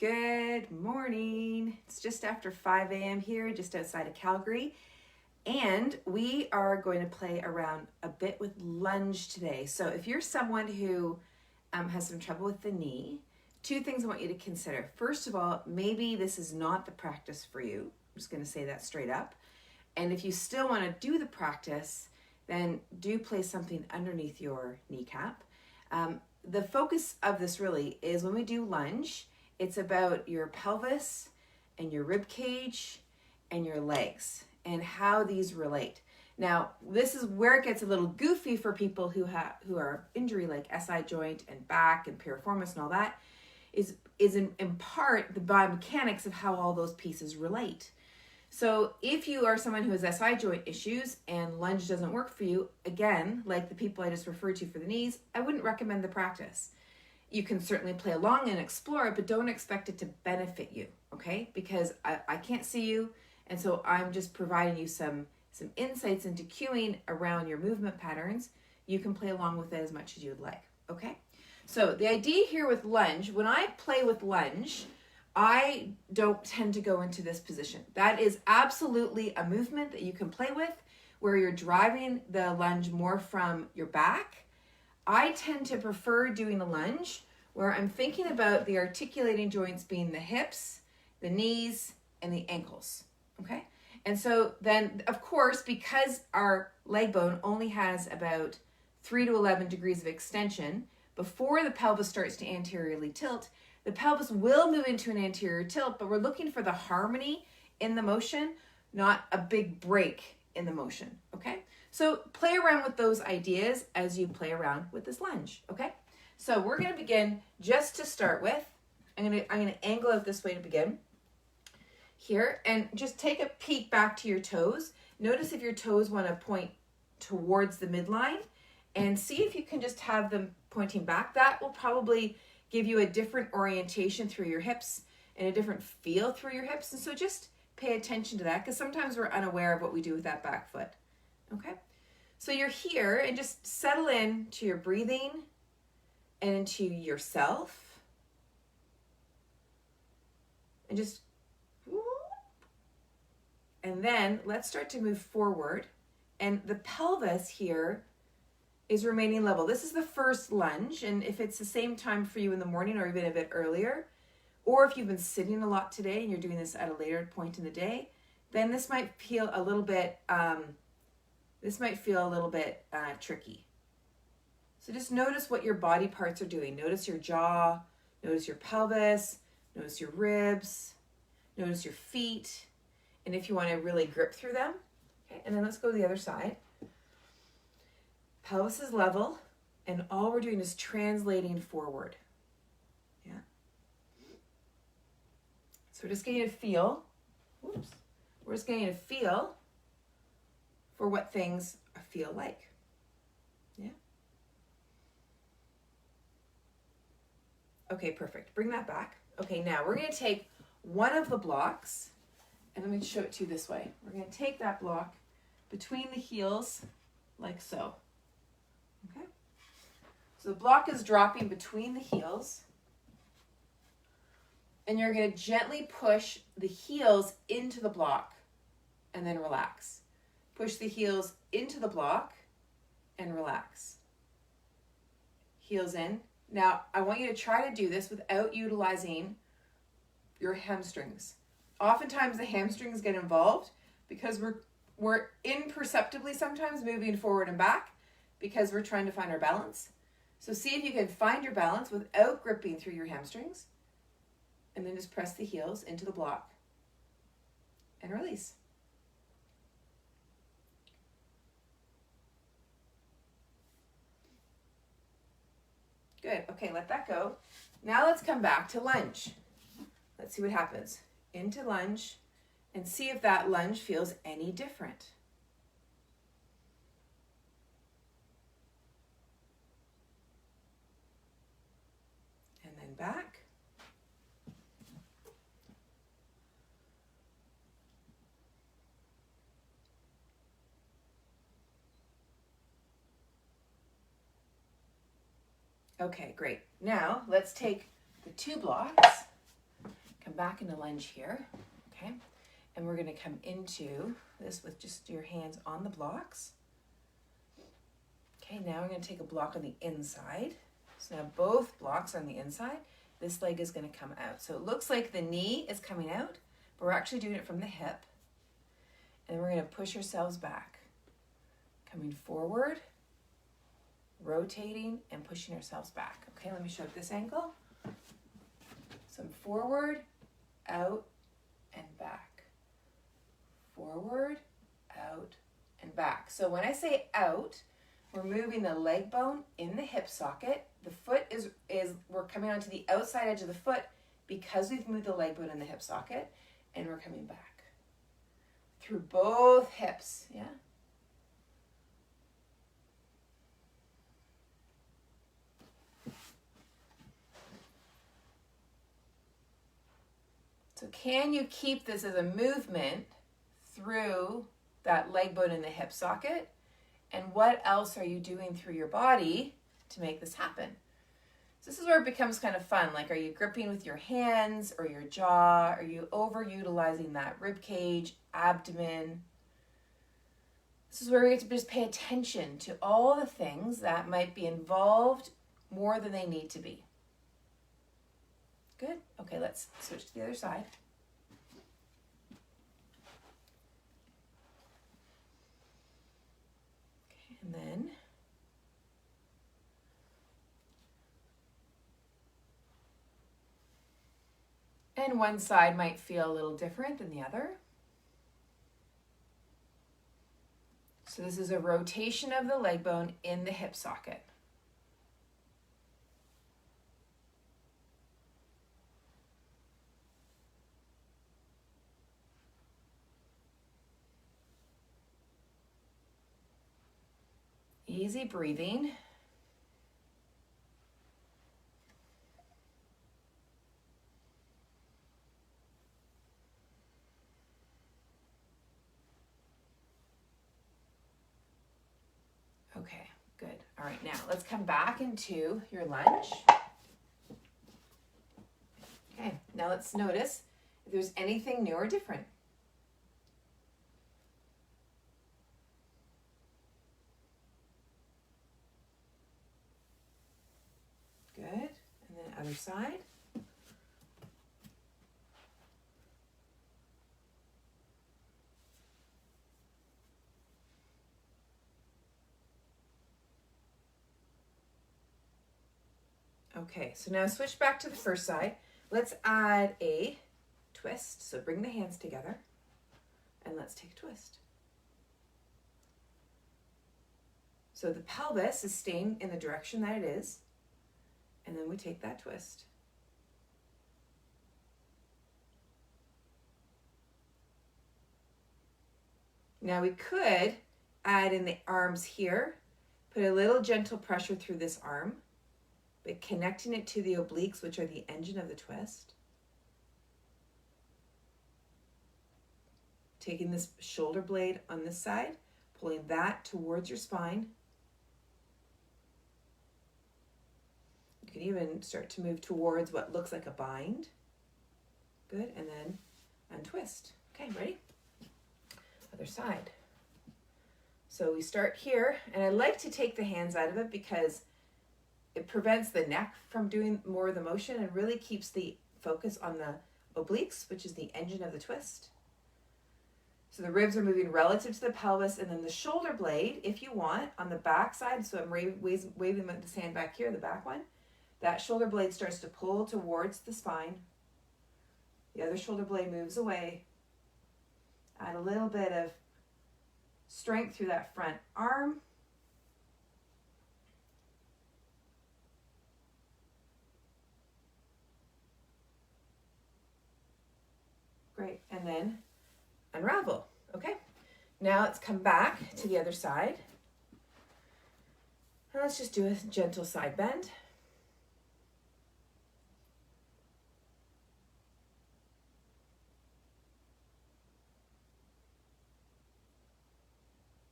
Good morning. It's just after 5 a.m. here, just outside of Calgary. And we are going to play around a bit with lunge today. So if you're someone who has some trouble with the knee, two things I want you to consider. First of all, maybe this is not the practice for you. I'm just going to say that straight up. And if you still want to do the practice, then do place something underneath your kneecap. The focus of this really is when we do lunge, it's about your pelvis and your rib cage and your legs and how these relate. Now, this is where it gets a little goofy for people who are injury like SI joint and back and piriformis and all that, is in part the biomechanics of how all those pieces relate. So if you are someone who has SI joint issues and lunge doesn't work for you, again, like the people I just referred to for the knees, I wouldn't recommend the practice. You can certainly play along and explore it, but don't expect it to benefit you, okay? Because I can't see you, and so I'm just providing you some insights into cueing around your movement patterns. You can play along with it as much as you would like, okay? So the idea here with lunge, when I play with lunge, I don't tend to go into this position. That is absolutely a movement that you can play with where you're driving the lunge more from your back. I tend to prefer doing a lunge where I'm thinking about the articulating joints being the hips, the knees, and the ankles, okay? And so then, of course, because our leg bone only has about 3 to 11 degrees of extension, before the pelvis starts to anteriorly tilt, the pelvis will move into an anterior tilt, but we're looking for the harmony in the motion, not a big break in the motion, okay? So play around with those ideas as you play around with this lunge, okay? So we're gonna begin just to start with. I'm gonna angle out this way to begin here, and just take a peek back to your toes. Notice if your toes wanna point towards the midline, and see if you can just have them pointing back. That will probably give you a different orientation through your hips and a different feel through your hips. And so just pay attention to that, because sometimes we're unaware of what we do with that back foot. Okay? So you're here, and just settle in to your breathing and into yourself. And just, and then let's start to move forward. And the pelvis here is remaining level. This is the first lunge, and if it's the same time for you in the morning or even a bit earlier, or if you've been sitting a lot today and you're doing this at a later point in the day, then this might feel a little bit tricky. So just notice what your body parts are doing. Notice your jaw, notice your pelvis, notice your ribs, notice your feet, and if you want to really grip through them. Okay, and then let's go to the other side. Pelvis is level, and all we're doing is translating forward. Yeah. So we're just getting a feel. We're just getting a feel for what things feel like. Yeah. Okay, perfect. Bring that back. Okay, now we're going to take one of the blocks, and let me show it to you this way. We're going to take that block between the heels, like so. Okay, so the block is dropping between the heels, and you're going to gently push the heels into the block and then relax. Push the heels into the block and relax. Heels in. Now, I want you to try to do this without utilizing your hamstrings. Oftentimes the hamstrings get involved because we're imperceptibly sometimes moving forward and back, because we're trying to find our balance. So see if you can find your balance without gripping through your hamstrings, and then just press the heels into the block and release. Good. Okay, let that go. Now let's come back to lunge. Let's see what happens. Into lunge, and see if that lunge feels any different. Back. Okay, great. Now let's take the two blocks Come back into lunge here, okay? And we're gonna come into this with just your hands on the blocks. Okay, now we're gonna take a block on the inside. So now both blocks are on the inside. This leg is gonna come out. So it looks like the knee is coming out, but we're actually doing it from the hip. And we're gonna push ourselves back. Coming forward, rotating, and pushing ourselves back. Okay, let me show it this angle. So I'm forward, out, and back. Forward, out, and back. So when I say out, we're moving the leg bone in the hip socket. The foot is we're coming onto the outside edge of the foot because we've moved the leg bone in the hip socket, and we're coming back. Through both hips, yeah? So can you keep this as a movement through that leg bone in the hip socket? And what else are you doing through your body to make this happen? So this is where it becomes kind of fun. Like, are you gripping with your hands or your jaw? Are you overutilizing that rib cage, abdomen? This is where we get to just pay attention to all the things that might be involved more than they need to be. Good. Okay, let's switch to the other side. Okay, and then one side might feel a little different than the other. So this is a rotation of the leg bone in the hip socket. Easy breathing. Okay, good. All right, now let's come back into your lunge. Okay, now let's notice if there's anything new or different. Good, and then other side. Okay, so now switch back to the first side. Let's add a twist. So bring the hands together and let's take a twist. So the pelvis is staying in the direction that it is, and then we take that twist. Now we could add in the arms here, put a little gentle pressure through this arm, but connecting it to the obliques, which are the engine of the twist. Taking this shoulder blade on this side, pulling that towards your spine. You can even start to move towards what looks like a bind. Good, and then untwist. Okay, ready? Other side. So we start here, and I like to take the hands out of it because it prevents the neck from doing more of the motion and really keeps the focus on the obliques, which is the engine of the twist. So the ribs are moving relative to the pelvis, and then the shoulder blade, if you want, on the back side, so I'm waving this hand back here, the back one, that shoulder blade starts to pull towards the spine. The other shoulder blade moves away. Add a little bit of strength through that front arm. Great, and then unravel. Okay, now let's come back to the other side. Now let's just do a gentle side bend.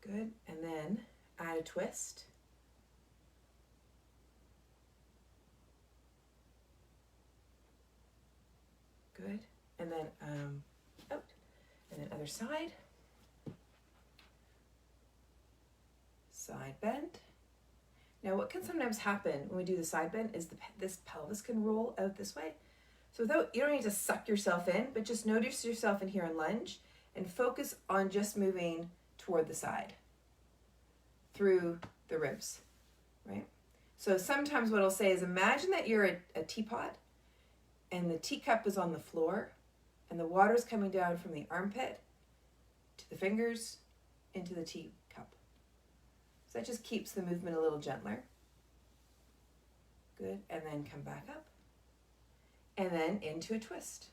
Good, and then add a twist. Good. And then out. And then other side. Side bend. Now what can sometimes happen when we do the side bend is this pelvis can roll out this way. So you don't need to suck yourself in, but just notice yourself in here in lunge and focus on just moving toward the side through the ribs, right? So sometimes what I'll say is imagine that you're a teapot and the teacup is on the floor and the water is coming down from the armpit to the fingers into the teacup. So that just keeps the movement a little gentler. Good, and then come back up. And then into a twist.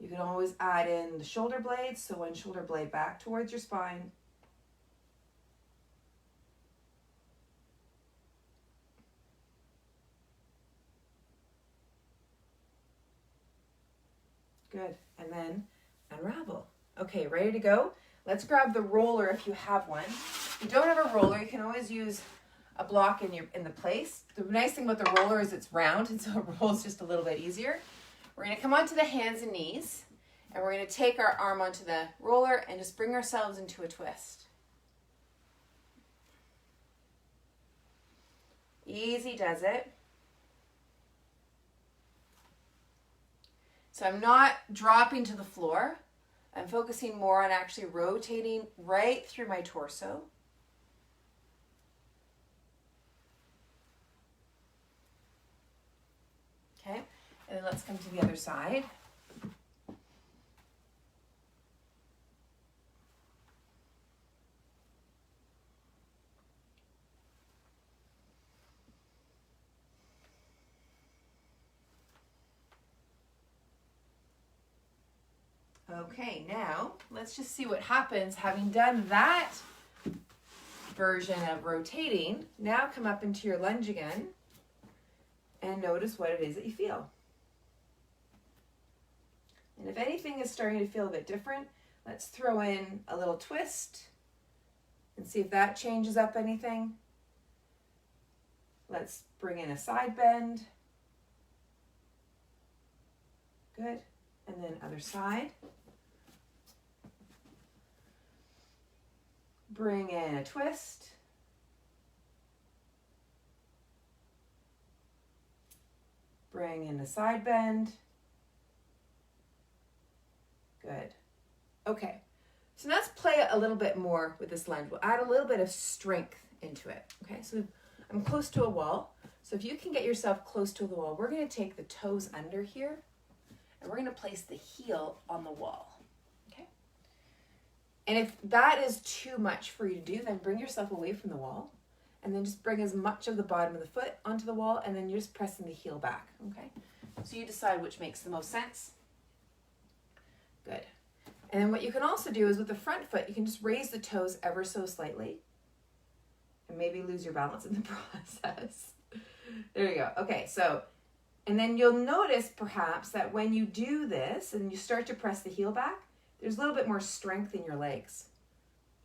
You can always add in the shoulder blades, so one shoulder blade back towards your spine. Good, and then unravel. Okay, ready to go? Let's grab the roller if you have one. If you don't have a roller, you can always use a block in the place. The nice thing about the roller is it's round, and so it rolls just a little bit easier. We're going to come onto the hands and knees, and we're going to take our arm onto the roller and just bring ourselves into a twist. Easy does it. So I'm not dropping to the floor. I'm focusing more on actually rotating right through my torso. Okay, and then let's come to the other side. Okay, now let's just see what happens having done that version of rotating. Now come up into your lunge again and notice what it is that you feel. And if anything is starting to feel a bit different, let's throw in a little twist and see if that changes up anything. Let's bring in a side bend. Good. And then other side. Bring in a twist. Bring in a side bend. Good. Okay, so let's play a little bit more with this lunge. We'll add a little bit of strength into it. Okay, so I'm close to a wall. So if you can get yourself close to the wall, we're going to take the toes under here and we're going to place the heel on the wall. Okay. And if that is too much for you to do, then bring yourself away from the wall and then just bring as much of the bottom of the foot onto the wall and then you're just pressing the heel back. Okay. So you decide which makes the most sense. Good. And then what you can also do is with the front foot, you can just raise the toes ever so slightly and maybe lose your balance in the process. There you go. Okay, so, and then you'll notice perhaps that when you do this and you start to press the heel back, there's a little bit more strength in your legs.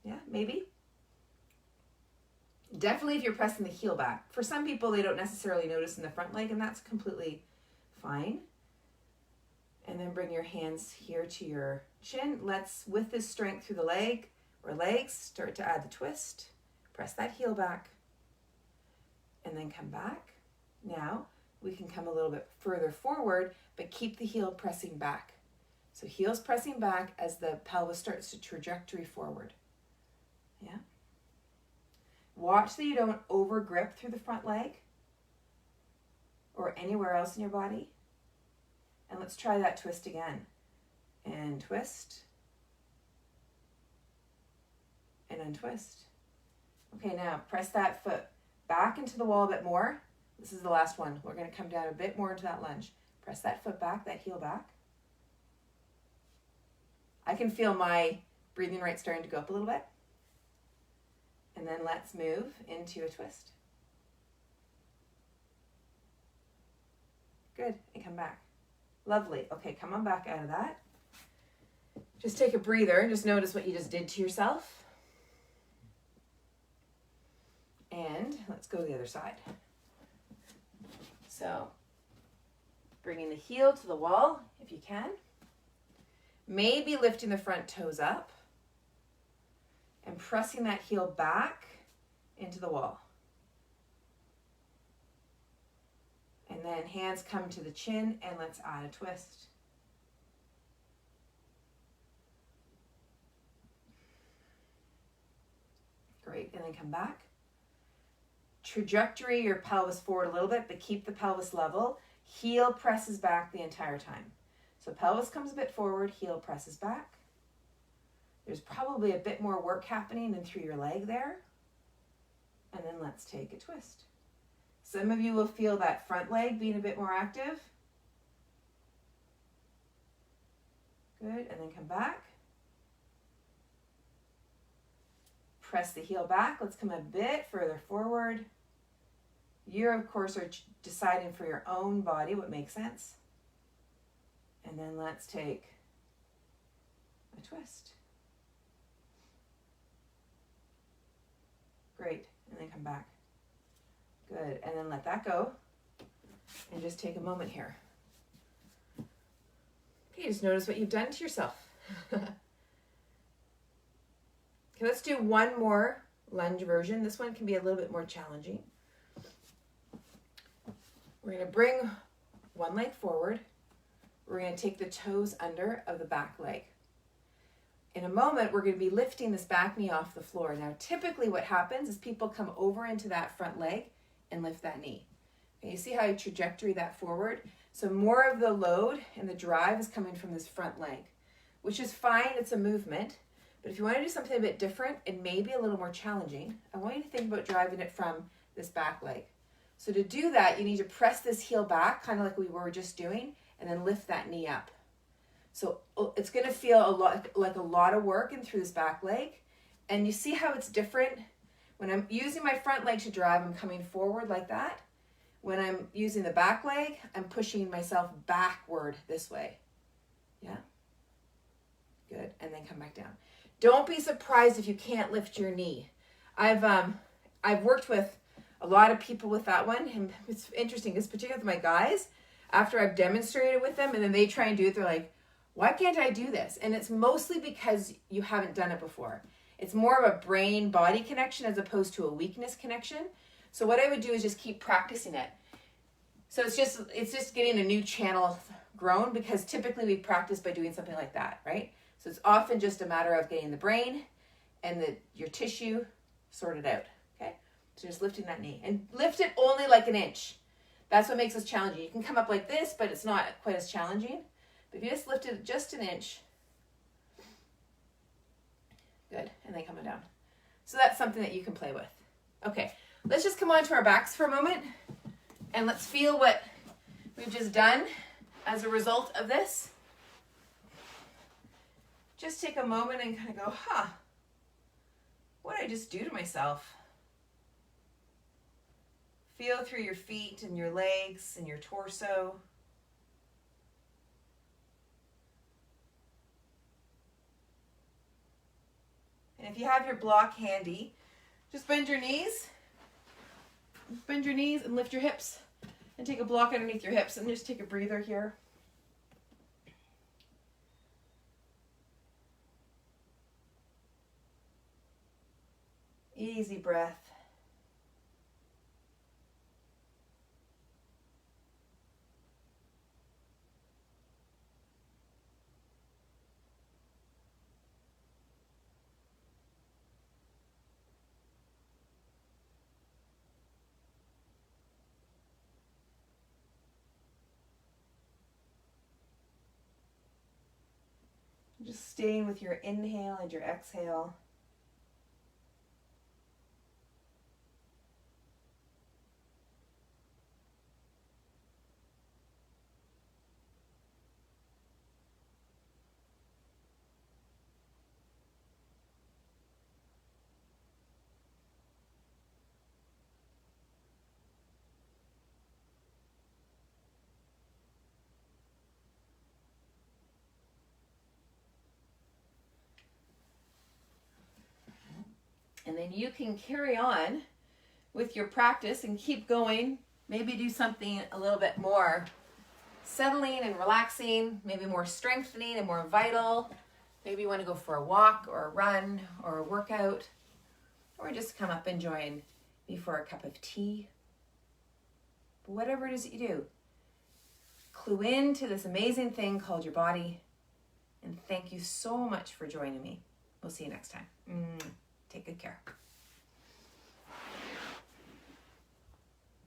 Yeah, maybe. Definitely if you're pressing the heel back. For some people, they don't necessarily notice in the front leg, and that's completely fine. And then bring your hands here to your chin. Let's, with this strength through the leg or legs, start to add the twist. Press that heel back. And then come back. Now, we can come a little bit further forward, but keep the heel pressing back. So heel's pressing back as the pelvis starts to trajectory forward. Yeah. Watch that you don't over grip through the front leg or anywhere else in your body. And let's try that twist again. And twist. And untwist. Okay, now press that foot back into the wall a bit more. This is the last one. We're going to come down a bit more into that lunge. Press that foot back, that heel back. I can feel my breathing rate starting to go up a little bit. And then let's move into a twist. Good, and come back. Lovely. Okay, come on back out of that. Just take a breather and just notice what you just did to yourself. And let's go to the other side. So bringing the heel to the wall if you can. Maybe lifting the front toes up and pressing that heel back into the wall. And then hands come to the chin and let's add a twist. Great, and then come back. Trajectory your pelvis forward a little bit, but keep the pelvis level. Heel presses back the entire time. So pelvis comes a bit forward, heel presses back. There's probably a bit more work happening than through your leg there. And then let's take a twist. Some of you will feel that front leg being a bit more active. Good, and then come back. Press the heel back. Let's come a bit further forward. You, of course, are deciding for your own body what makes sense. And then let's take a twist. Great. And then come back. Good. And then let that go. And just take a moment here. Okay, just notice what you've done to yourself. Okay, let's do one more lunge version. This one can be a little bit more challenging. We're going to bring one leg forward. We're going to take the toes under of the back leg. In a moment, we're going to be lifting this back knee off the floor. Now, typically what happens is people come over into that front leg and lift that knee. Okay, you see how I trajectory that forward? So more of the load and the drive is coming from this front leg, which is fine. It's a movement. But if you want to do something a bit different and maybe a little more challenging, I want you to think about driving it from this back leg. So to do that, you need to press this heel back, kind of like we were just doing, and then lift that knee up. So it's going to feel like a lot of work in through this back leg. And you see how it's different? When I'm using my front leg to drive, I'm coming forward like that. When I'm using the back leg, I'm pushing myself backward this way. Yeah? Good. And then come back down. Don't be surprised if you can't lift your knee. I've worked with a lot of people with that one, and it's interesting because particularly with my guys, after I've demonstrated with them and then they try and do it, they're like, why can't I do this? And it's mostly because you haven't done it before. It's more of a brain-body connection as opposed to a weakness connection. So what I would do is just keep practicing it. So it's just getting a new channel grown, because typically we practice by doing something like that, right? So it's often just a matter of getting the brain and your tissue sorted out, okay? So just lifting that knee. And lift it only like an inch. That's what makes us challenging. You can come up like this, but it's not quite as challenging. But if you just lift it just an inch, good, and then coming down. So that's something that you can play with. Okay, let's just come on to our backs for a moment, and let's feel what we've just done as a result of this. Just take a moment and kind of go, what did I just do to myself? Feel through your feet and your legs and your torso. And if you have your block handy, just bend your knees. Bend your knees and lift your hips. And take a block underneath your hips and just take a breather here. Easy breath. Just staying with your inhale and your exhale. And then you can carry on with your practice and keep going maybe do something a little bit more settling and relaxing, maybe more strengthening and more vital. Maybe you want to go for a walk or a run or a workout, or just come up and join me for a cup of tea. Whatever it is that you do, clue into this amazing thing called your body. And thank you so much for joining me. We'll see you next time. Take good care.